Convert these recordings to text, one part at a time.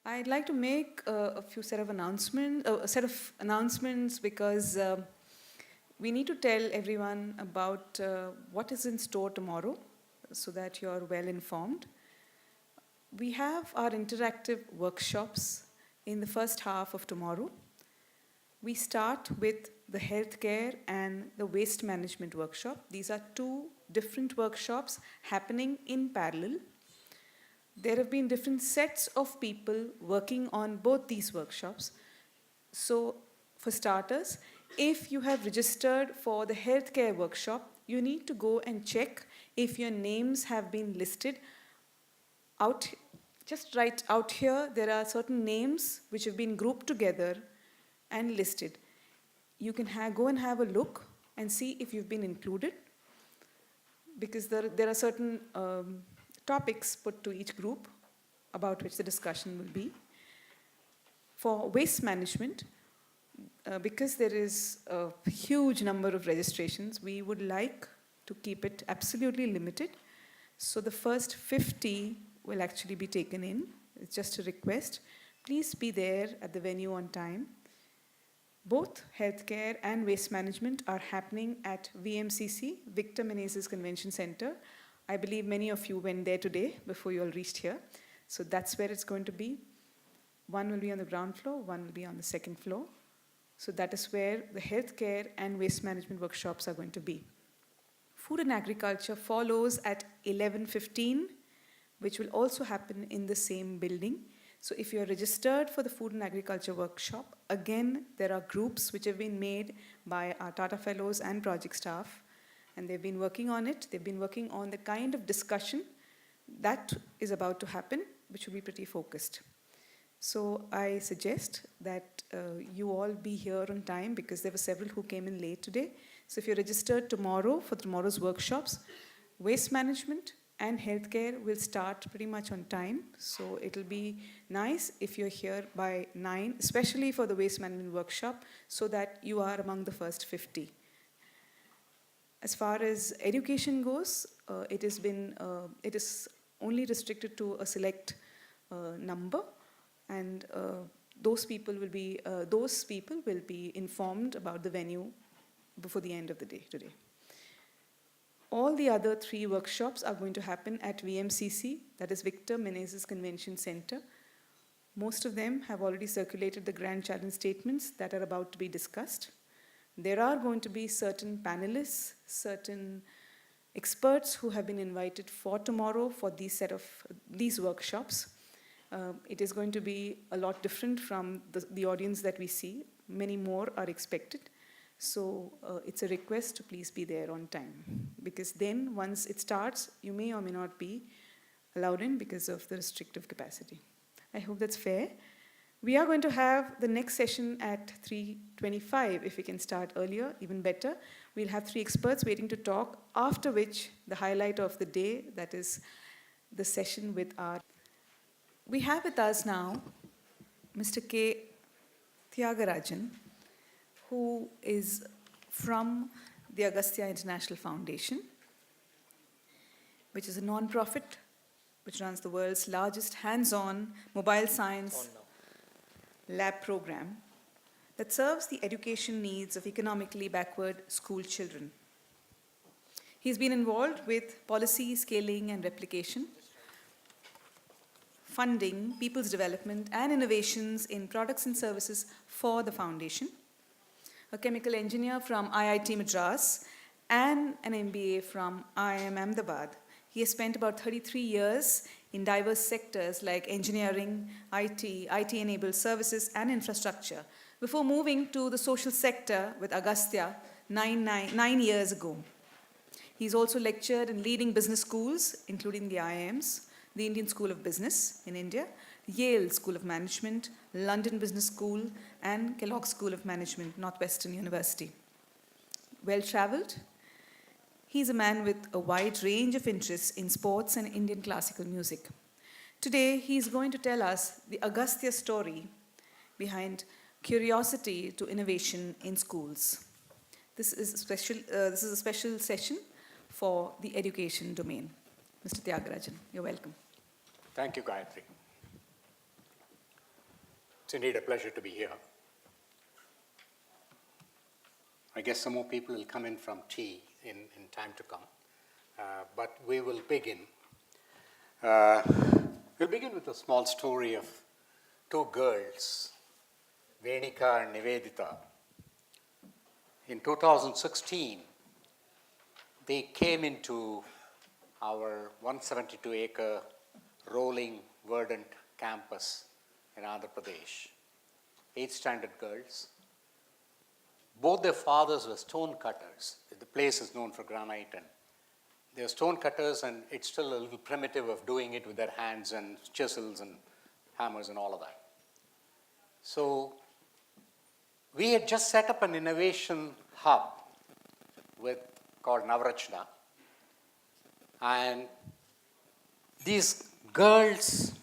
I'd like to make a set of announcements because we need to tell everyone about what is in store tomorrow so that you're well informed. We have our interactive workshops in the first half of tomorrow. We start with the healthcare and the waste management workshop. These are two different workshops happening in parallel. There have been different sets of people working on both these workshops. So, for starters, if you have registered for the healthcare workshop, you need to go and check if your names have been listed out. Just right out here, there are certain names which have been grouped together and listed. You can go and have a look and see if you've been included, because there are certain topics put to each group about which the discussion will be. For waste management, because there is a huge number of registrations, we would like to keep it absolutely limited. So the first 50 will actually be taken in. It's just a request. Please be there at the venue on time. Both healthcare and waste management are happening at VMCC, Victor Menezes Convention Center. I believe many of you went there today before you all reached here. So that's where it's going to be. One will be on the ground floor, one will be on the second floor. So that is where the healthcare and waste management workshops are going to be. Food and agriculture follows at 11:15, which will also happen in the same building. So if you're registered for the food and agriculture workshop, again, there are groups which have been made by our Tata fellows and project staff, and they've been working on it. They've been working on the kind of discussion that is about to happen, which will be pretty focused. So I suggest that you all be here on time, because there were several who came in late today. So if you're registered tomorrow for tomorrow's workshops, waste management and healthcare will start pretty much on time. So it'll be nice if you're here by 9, especially for the waste management workshop, so that you are among the first 50. As far as education goes, it is only restricted to a select number, and those people will be informed about the venue before the end of the day today. All the other 3 workshops are going to happen at VMCC, that is Victor Menezes Convention Center. Most of them have already circulated the grand challenge statements that are about to be discussed. There are going to be certain panelists, certain experts who have been invited for tomorrow for these workshops. It is going to be a lot different from the audience that we see. Many more are expected. So it's a request to please be there on time, because then once it starts, you may or may not be allowed in because of the restrictive capacity. I hope that's fair. We are going to have the next session at 3:25. If we can start earlier, even better. We'll have 3 experts waiting to talk, after which the highlight of the day, that is the session with our... We have with us now Mr. Thiagarajan, who is from the Agastya International Foundation, which is a non-profit which runs the world's largest hands-on mobile science lab program that serves the education needs of economically backward school children. He's been involved with policy, scaling, and replication, funding, people's development, and innovations in products and services for the foundation. A chemical engineer from IIT Madras and an MBA from IIM Ahmedabad. He has spent about 33 years in diverse sectors like engineering, IT-enabled services, and infrastructure, before moving to the social sector with Agastya 9 years ago. He's also lectured in leading business schools, including the IIMs, the Indian School of Business in India, Yale School of Management, London Business School, and Kellogg School of Management, Northwestern University. Well-traveled, he's a man with a wide range of interests in sports and Indian classical music. Today, he's going to tell us the Agastya story behind curiosity to innovation in schools. This is a special session for the education domain. Mr. Thiagarajan, you're welcome. Thank you, Gayatri. It's indeed a pleasure to be here. I guess some more people will come in from tea in time to come. But we will begin. We'll begin with a small story of two girls, Venika and Nivedita. In 2016, they came into our 172-acre rolling verdant campus in Andhra Pradesh. 8th standard girls. Both their fathers were stone cutters. The place is known for granite, and they are stone cutters, and it's still a little primitive of doing it with their hands and chisels and hammers and all of that. So we had just set up an innovation hub called Navrachna, and these girls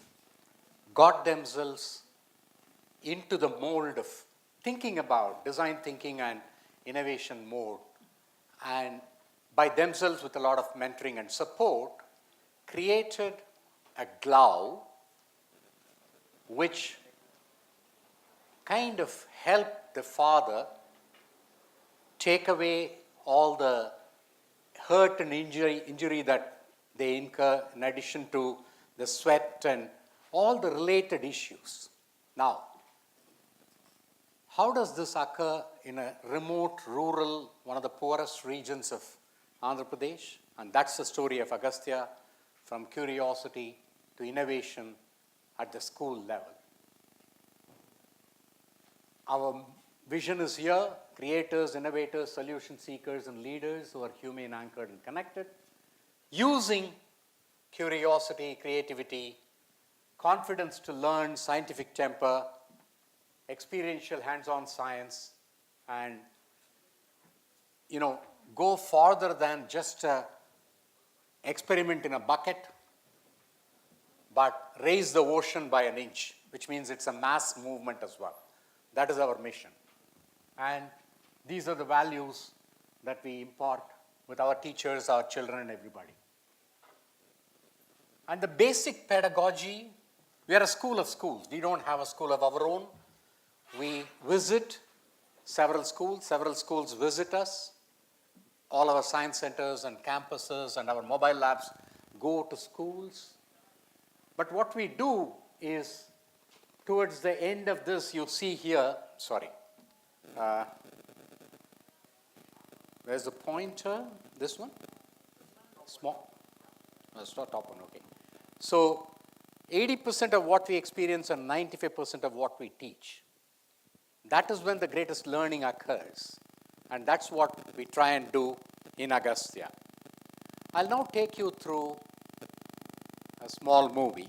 got themselves into the mold of thinking about design thinking and innovation mode, and by themselves, with a lot of mentoring and support, created a glove which kind of helped the father take away all the hurt and injury that they incur, in addition to the sweat and all the related issues. Now, how does this occur in a remote, rural, one of the poorest regions of Andhra Pradesh? And that's the story of Agastya, from curiosity to innovation at the school level. Our vision is here: creators, innovators, solution seekers, and leaders who are humane, anchored, and connected, using curiosity, creativity, confidence to learn, scientific temper, experiential hands-on science, and go farther than just an experiment in a bucket, but raise the ocean by an inch, which means it's a mass movement as well. That is our mission. And these are the values that we impart with our teachers, our children, and everybody. And the basic pedagogy, we are a school of schools. We don't have a school of our own. We visit several schools visit us. All our science centers and campuses and our mobile labs go to schools. But what we do is, towards the end of this, you see here, where's the pointer? This one? Small? That's not top one, okay. So 80% of what we experience and 95% of what we teach. That is when the greatest learning occurs. And that's what we try and do in Agastya. I'll now take you through a small movie.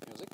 Music.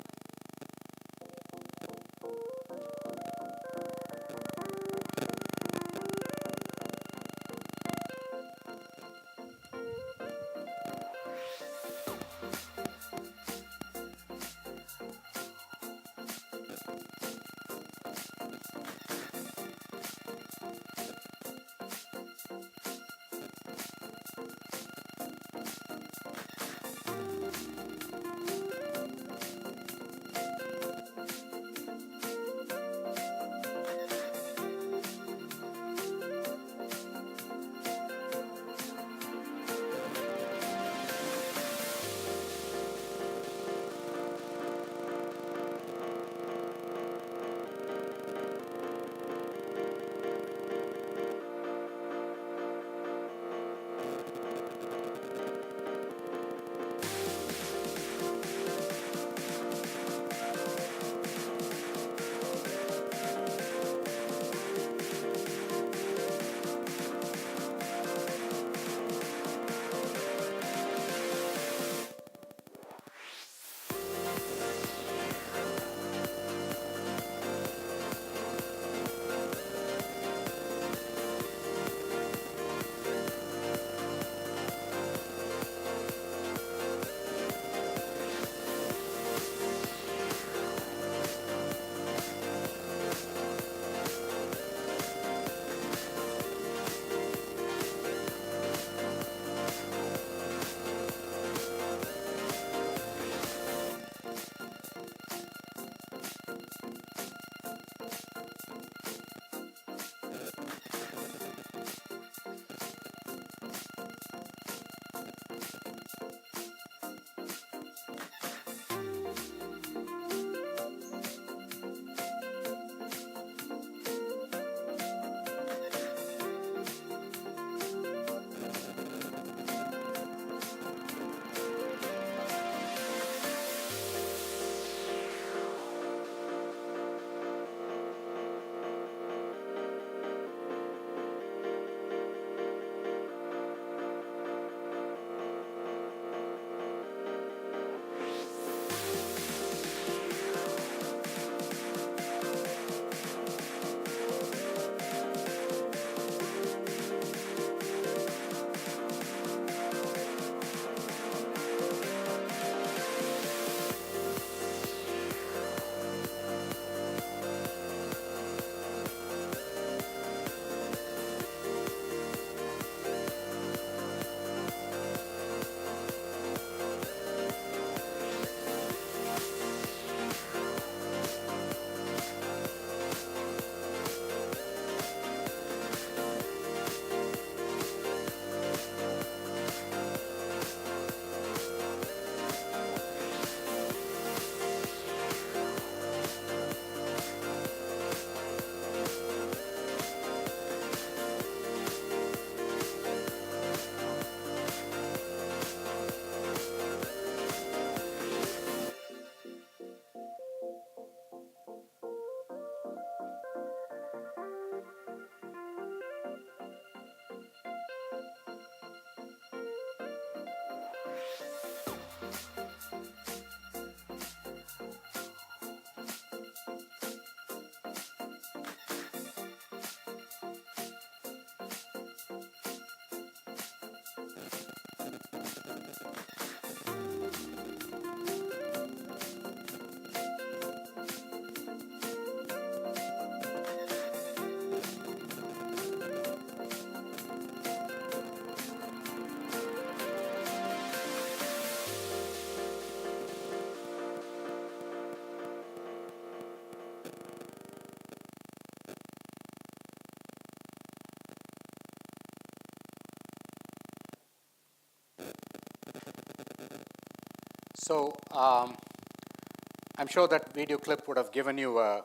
So I'm sure that video clip would have given you a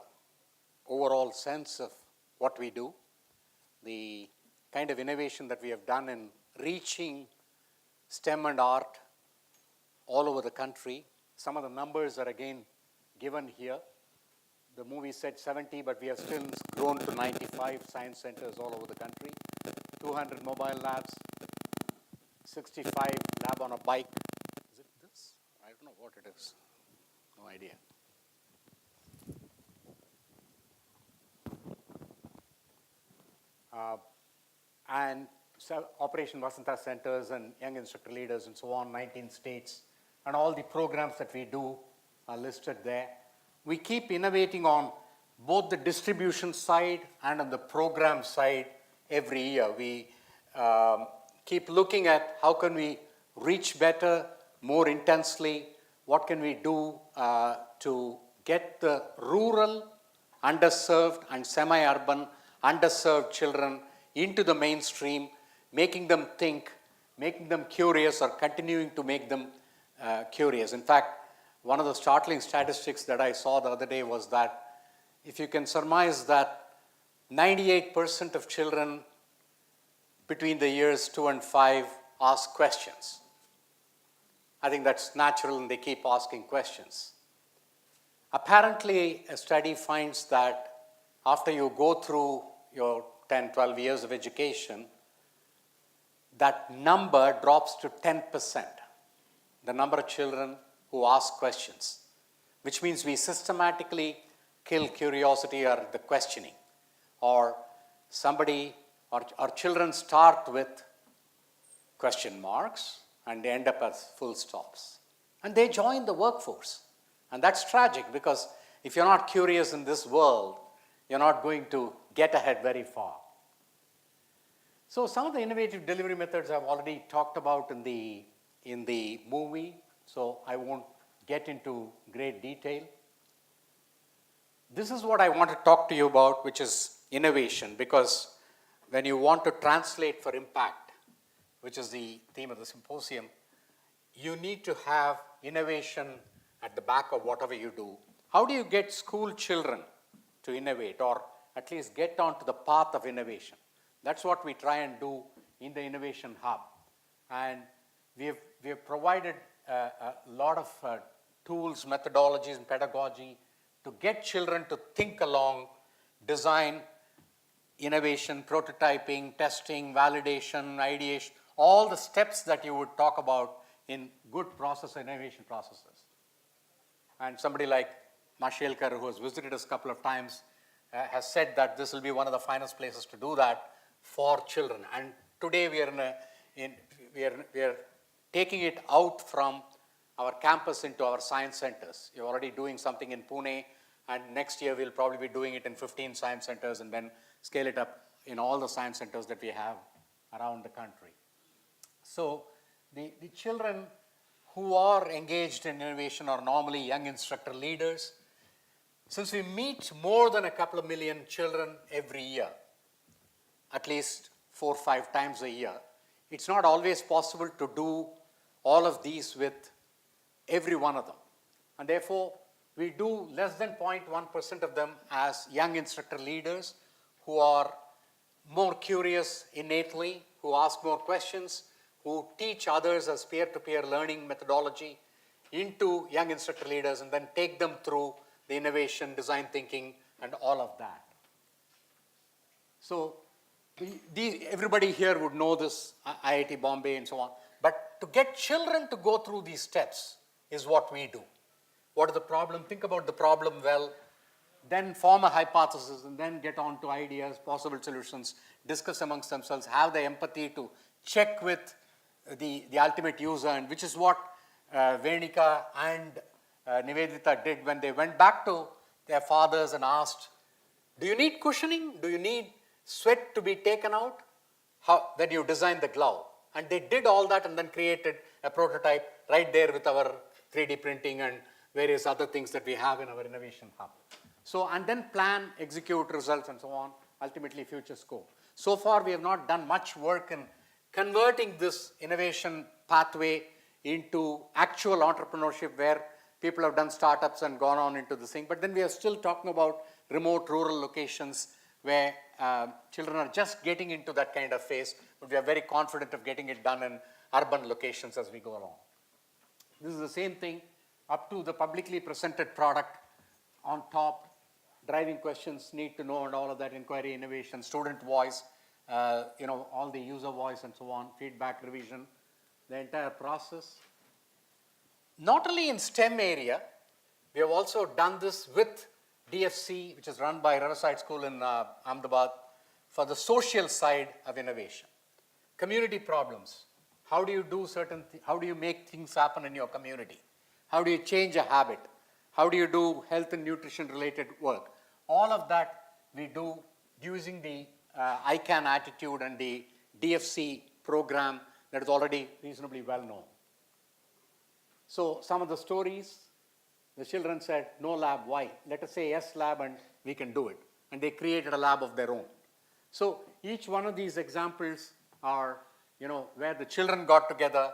overall sense of what we do, the kind of innovation that we have done in reaching STEM and art all over the country. Some of the numbers are again given here. The movie said 70, but we have still grown to 95 science centers all over the country, 200 mobile labs, 65 lab on a bike. Is it this? I don't know what it is. No idea. And so Operation Vasanta centers and young instructor leaders and so on, 19 states, and all the programs that we do are listed there. We keep innovating on both the distribution side and on the program side every year. We keep looking at how can we reach better, more intensely, what can we do to get the rural, underserved and semi-urban, underserved children into the mainstream, making them think, making them curious, or continuing to make them curious. In fact, one of the startling statistics that I saw the other day was that if you can surmise that 98% of children between the years 2 and 5 ask questions. I think that's natural, and they keep asking questions. Apparently, a study finds that after you go through your 10, 12 years of education, that number drops to 10%, the number of children who ask questions, which means we systematically kill curiosity or the questioning. Or somebody, or children start with question marks and they end up as full stops. And they join the workforce. And that's tragic, because if you're not curious in this world, you're not going to get ahead very far. So some of the innovative delivery methods I've already talked about in the movie, so I won't get into great detail. This is what I want to talk to you about, which is innovation, because when you want to translate for impact, which is the theme of the symposium, you need to have innovation at the back of whatever you do. How do you get school children to innovate, or at least get onto the path of innovation? That's what we try and do in the Innovation Hub. And we have provided a lot of tools, methodologies, and pedagogy to get children to think along design, innovation, prototyping, testing, validation, ideation, all the steps that you would talk about in good process innovation processes. And somebody like Mashelkar, who has visited us a couple of times, has said that this will be one of the finest places to do that for children. And today we are taking it out from our campus into our science centers. You're already doing something in Pune, and next year we'll probably be doing it in 15 science centers, and then scale it up in all the science centers that we have around the country. So the children who are engaged in innovation are normally young instructor leaders. Since we meet more than a couple of million children every year, at least 4 or 5 times a year, it's not always possible to do all of these with every one of them. And therefore, we do less than 0.1% of them as young instructor leaders who are more curious innately, who ask more questions, who teach others as peer-to-peer learning methodology into young instructor leaders, and then take them through the innovation, design thinking, and all of that. So everybody here would know this, IIT Bombay and so on. But to get children to go through these steps is what we do. What is the problem? Think about the problem well, then form a hypothesis, and then get on to ideas, possible solutions, discuss amongst themselves, have the empathy to check with the ultimate user, and which is what Venika and Nivedita did when they went back to their fathers and asked, do you need cushioning? Do you need sweat to be taken out? When you design the glove. And they did all that and then created a prototype right there with our 3D printing and various other things that we have in our innovation hub. So, and then plan, execute results and so on, ultimately future scope. So far we have not done much work in converting this innovation pathway into actual entrepreneurship where people have done startups and gone on into this thing. But then we are still talking about remote rural locations where children are just getting into that kind of phase, but we are very confident of getting it done in urban locations as we go along. This is the same thing up to the publicly presented product on top, driving questions, need to know and all of that, inquiry, innovation, student voice, all the user voice and so on, feedback, revision, the entire process. Not only in STEM area, we have also done this with DFC, which is run by Riverside School in Ahmedabad, for the social side of innovation. Community problems. How do you do how do you make things happen in your community? How do you change a habit? How do you do health and nutrition related work? All of that we do using the ICANN attitude and the DFC program that is already reasonably well known. So some of the stories, the children said, no lab, why? Let us say yes lab and we can do it. And they created a lab of their own. So each one of these examples are, where the children got together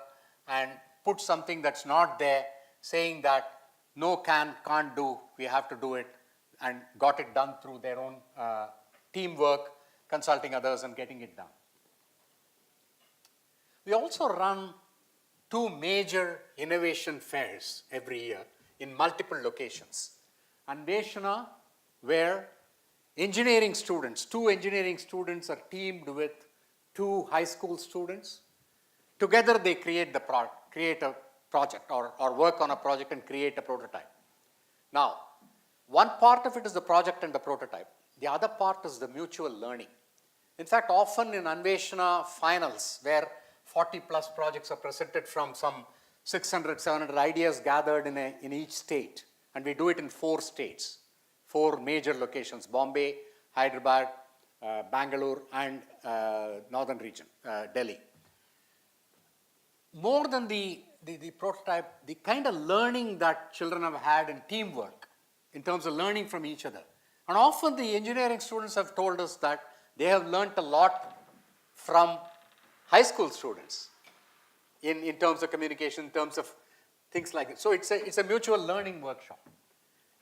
and put something that's not there, saying that no can't do, we have to do it, and got it done through their own teamwork, consulting others and getting it done. We also run 2 major innovation fairs every year in multiple locations. Anveshana, where engineering students, 2 engineering students are teamed with 2 high school students. Together they create a project or work on a project and create a prototype. Now, one part of it is the project and the prototype. The other part is the mutual learning. In fact, often in Anveshana finals, where 40 plus projects are presented from some 600, 700 ideas gathered in each state, and we do it in 4 states, 4 major locations, Bombay, Hyderabad, Bangalore, and northern region, Delhi. More than the prototype, the kind of learning that children have had in teamwork, in terms of learning from each other. And often the engineering students have told us that they have learned a lot from high school students in terms of communication, in terms of things like it. So it's a mutual learning workshop.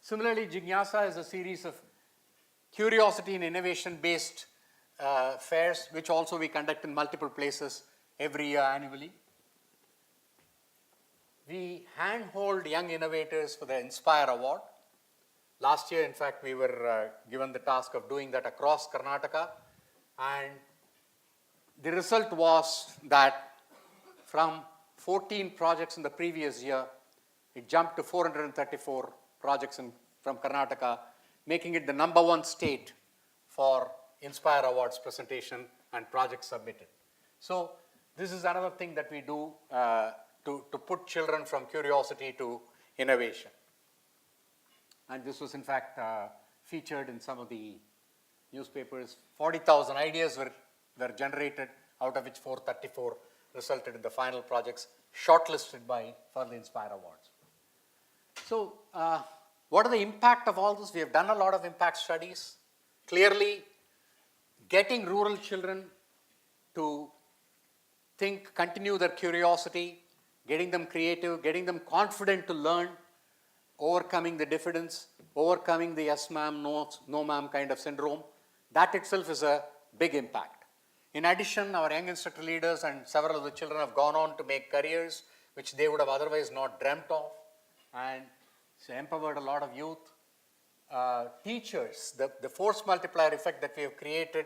Similarly, Jignasa is a series of curiosity and innovation based fairs, which also we conduct in multiple places every year annually. We handhold young innovators for the Inspire Award. Last year, in fact, we were given the task of doing that across Karnataka, and the result was that from 14 projects in the previous year, it jumped to 434 projects from Karnataka, making it the #1 state for Inspire Awards presentation and projects submitted. So this is another thing that we do to put children from curiosity to innovation. And this was in fact featured in some of the newspapers. 40,000 ideas were generated, out of which 434 resulted in the final projects shortlisted for the Inspire Awards. So what are the impact of all this? We have done a lot of impact studies. Clearly, getting rural children to think, continue their curiosity, getting them creative, getting them confident to learn, overcoming the diffidence, overcoming the yes ma'am, no ma'am kind of syndrome, that itself is a big impact. In addition, our young instructor leaders and several of the children have gone on to make careers which they would have otherwise not dreamt of, and it's empowered a lot of youth. Teachers, the force multiplier effect that we have created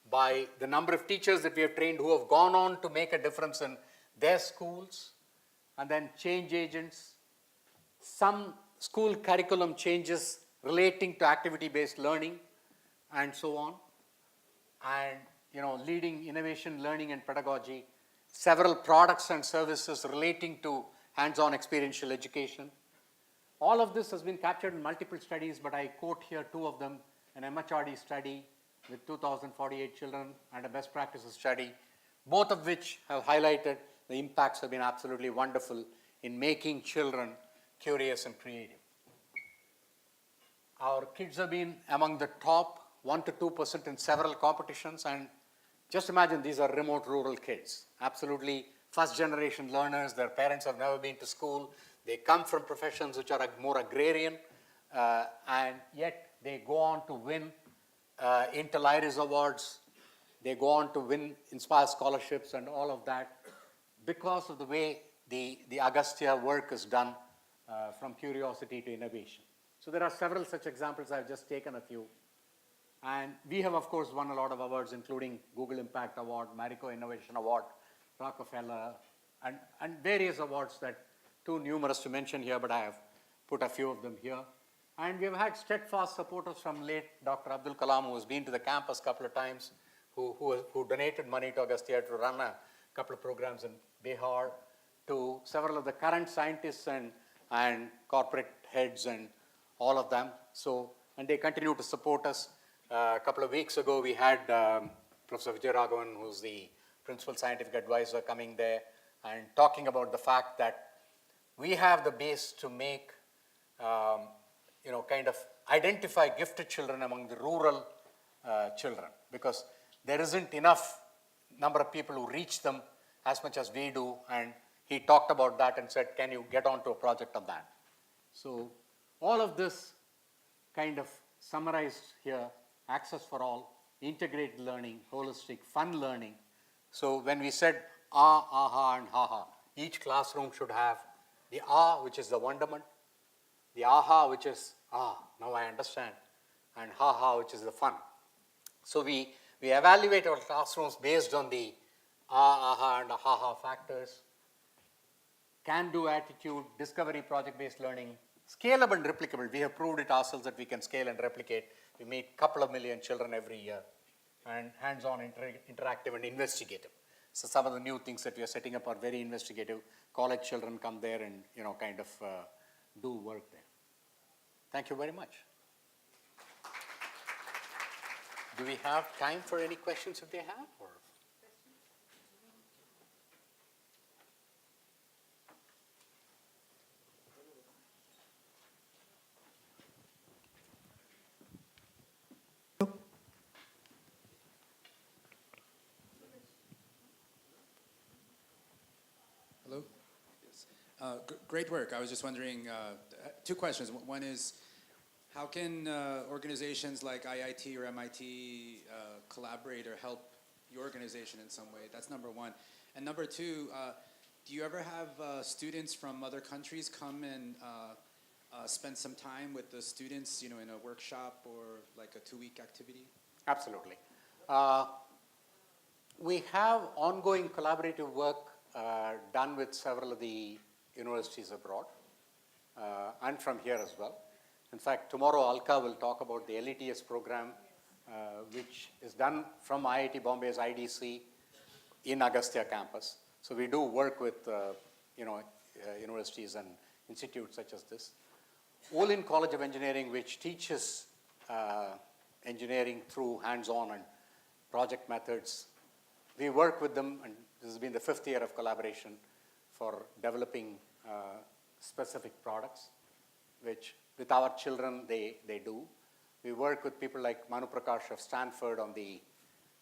by the number of teachers that we have trained who have gone on to make a difference in their schools, and then change agents, some school curriculum changes relating to activity-based learning, and so on, and leading innovation, learning, and pedagogy, several products and services relating to hands-on experiential education. All of this has been captured in multiple studies, but I quote here 2 of them, an MHRD study with 2,048 children and a best practices study, both of which have highlighted the impacts have been absolutely wonderful in making children curious and creative. Our kids have been among the top 1 to 2% in several competitions, and just imagine these are remote rural kids, absolutely first generation learners, their parents have never been to school, they come from professions which are more agrarian, and yet they go on to win Intel Iris Awards, they go on to win Inspire scholarships and all of that because of the way the Agastya work is done from curiosity to innovation. So there are several such examples. I've just taken a few. And we have, of course, won a lot of awards, including Google Impact Award, Marico Innovation Award, Rockefeller, and various awards that too numerous to mention here, but I have put a few of them here. And we've had steadfast supporters from late Dr. Abdul Kalam, who has been to the campus a couple of times, who donated money to Agastya to run a couple of programs in Bihar, to several of the current scientists and corporate heads and all of them. So, and they continue to support us. A couple of weeks ago, we had Professor Thiagarajan, who's the principal scientific advisor, coming there and talking about the fact that we have the base to make, kind of identify gifted children among the rural children, because there isn't enough number of people who reach them as much as we do. And he talked about that and said, can you get onto a project on that? So all of this kind of summarized here: access for all, integrated learning, holistic, fun learning. So when we said aha, and haha, each classroom should have the which is the wonderment, the aha, which is now I understand, and haha, which is the fun. So we evaluate our classrooms based on the aha, and haha factors. Can-do attitude, discovery, project-based learning, scalable and replicable. We have proved it ourselves that we can scale and replicate. We meet a couple of million children every year, and hands-on, interactive, and investigative. So some of the new things that we are setting up are very investigative. College children come there and kind of do work there. Thank you very much. Do we have time for any questions if they have? Or? Hello? Yes. Great work. I was just wondering, two questions. One is, how can organizations like IIT or MIT collaborate or help your organization in some way? That's number one. And number two, do you ever have students from other countries come and spend some time with the students, in a workshop or like a 2-week activity? Absolutely. We have ongoing collaborative work done with several of the universities abroad and from here as well. In fact, tomorrow Alka will talk about the LETS program, which is done from IIT Bombay's IDC in Agastya campus. So we do work with universities and institutes such as this. Olin College of Engineering, which teaches engineering through hands-on and project methods, we work with them, and this has been the 5th year of collaboration for developing specific products, which with our children they do. We work with people like Manu Prakash of Stanford on the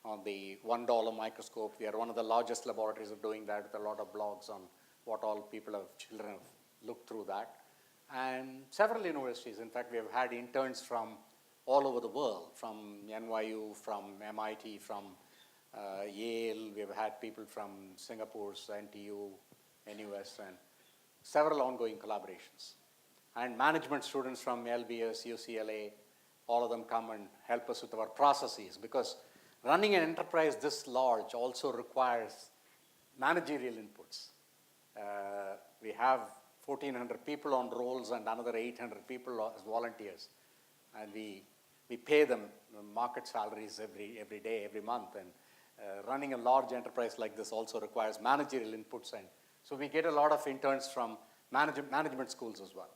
$1 microscope. We are one of the largest laboratories of doing that, with a lot of blogs on what all children have looked through that. And several universities, in fact, we have had interns from all over the world, from NYU, from MIT, from Yale. We have had people from Singapore, NTU, NUS, and several ongoing collaborations. And management students from LBS, UCLA, all of them come and help us with our processes, because running an enterprise this large also requires managerial inputs. We have 1,400 people on rolls and another 800 people as volunteers. And we pay them market salaries every day, every month. And running a large enterprise like this also requires managerial inputs. And so we get a lot of interns from management schools as well.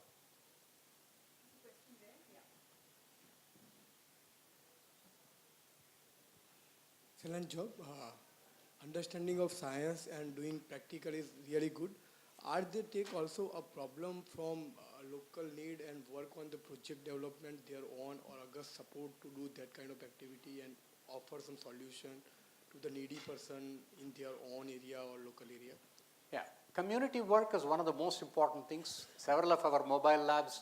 Excellent job. Understanding of science and doing practical is really good. Are they take also a problem from local need and work on the project development their own, or August support to do that kind of activity and offer some solution to the needy person in their own area or local area? Yeah, community work is one of the most important things. Several of our mobile labs,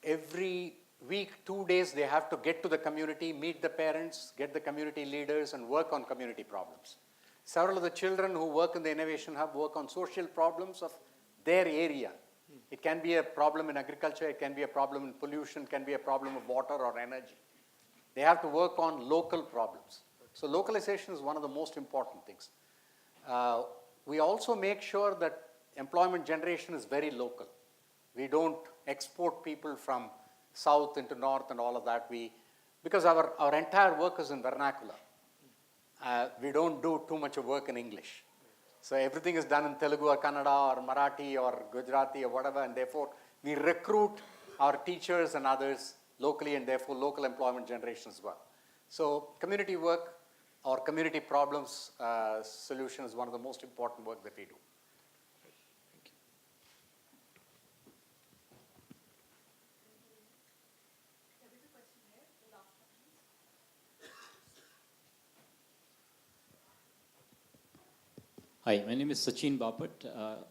every week, 2 days, they have to get to the community, meet the parents, get the community leaders, and work on community problems. Several of the children who work in the Innovation Hub work on social problems of their area. It can be a problem in agriculture, it can be a problem in pollution, it can be a problem of water or energy. They have to work on local problems. So localization is one of the most important things. We also make sure that employment generation is very local. We don't export people from south into north and all of that. Because our entire work is in vernacular. We don't do too much of work in English. So everything is done in Telugu or Kannada or Marathi or Gujarati or whatever, and therefore we recruit our teachers and others locally, and therefore local employment generation as well. So community work or community problems solution is one of the most important work that we do. Hi, my name is Sachin Bapat.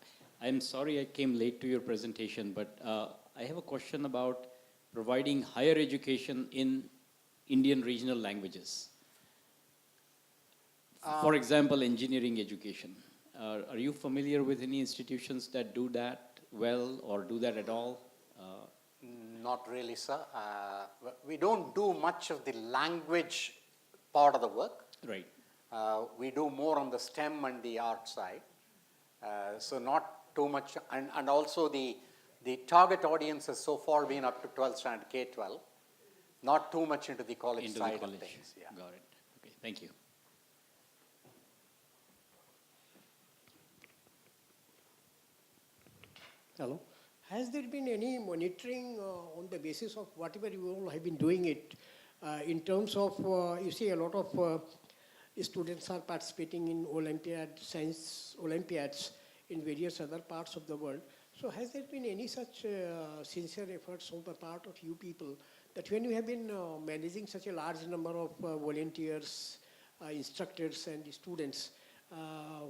I'm sorry I came late to your presentation, but I have a question about providing higher education in Indian regional languages. For example, engineering education. Are you familiar with any institutions that do that well or do that at all? Not really, sir. We don't do much of the language part of the work. Right. We do more on the STEM and the art side. So not too much, and also the target audience has so far been up to 12th standard, K-12, not too much into the college side of things. Yeah. Got it. Okay, thank you. Hello. Has there been any monitoring on the basis of whatever you all have been doing it in terms of, you see a lot of students are participating in science Olympiads in various other parts of the world. So has there been any such sincere efforts on the part of you people that when you have been managing such a large number of volunteers, instructors and students,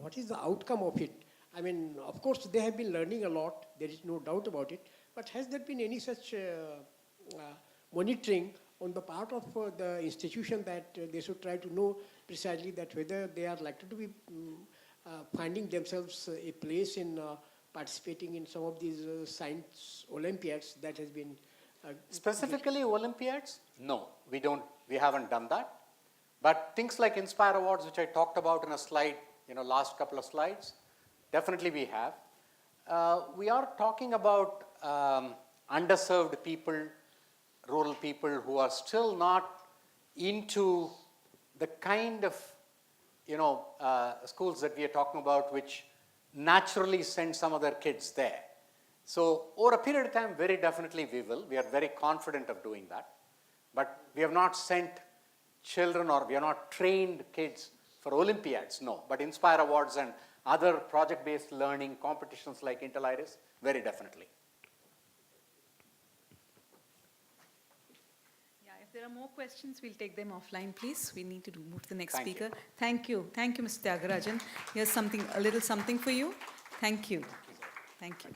what is the outcome of it? I mean, of course, they have been learning a lot, there is no doubt about it, but has there been any such monitoring on the part of the institution that they should try to know precisely that whether they are likely to be finding themselves a place in participating in some of these science Olympiads that has been... Specifically Olympiads? No, we haven't done that. But things like Inspire Awards, which I talked about in a slide, last couple of slides, definitely we have. We are talking about underserved people, rural people who are still not into the kind of schools that we are talking about, which naturally send some of their kids there. So over a period of time, very definitely we will. We are very confident of doing that. But we have not sent children or we have not trained kids for Olympiads, no. But Inspire Awards and other project-based learning competitions like Intelliris, very definitely. Yeah, if there are more questions, we'll take them offline, please. We need to move to the next Thank you. speaker. Thank you. Thank you, Mr. Thiagarajan. Here's a little something for you. Thank you. Thank you.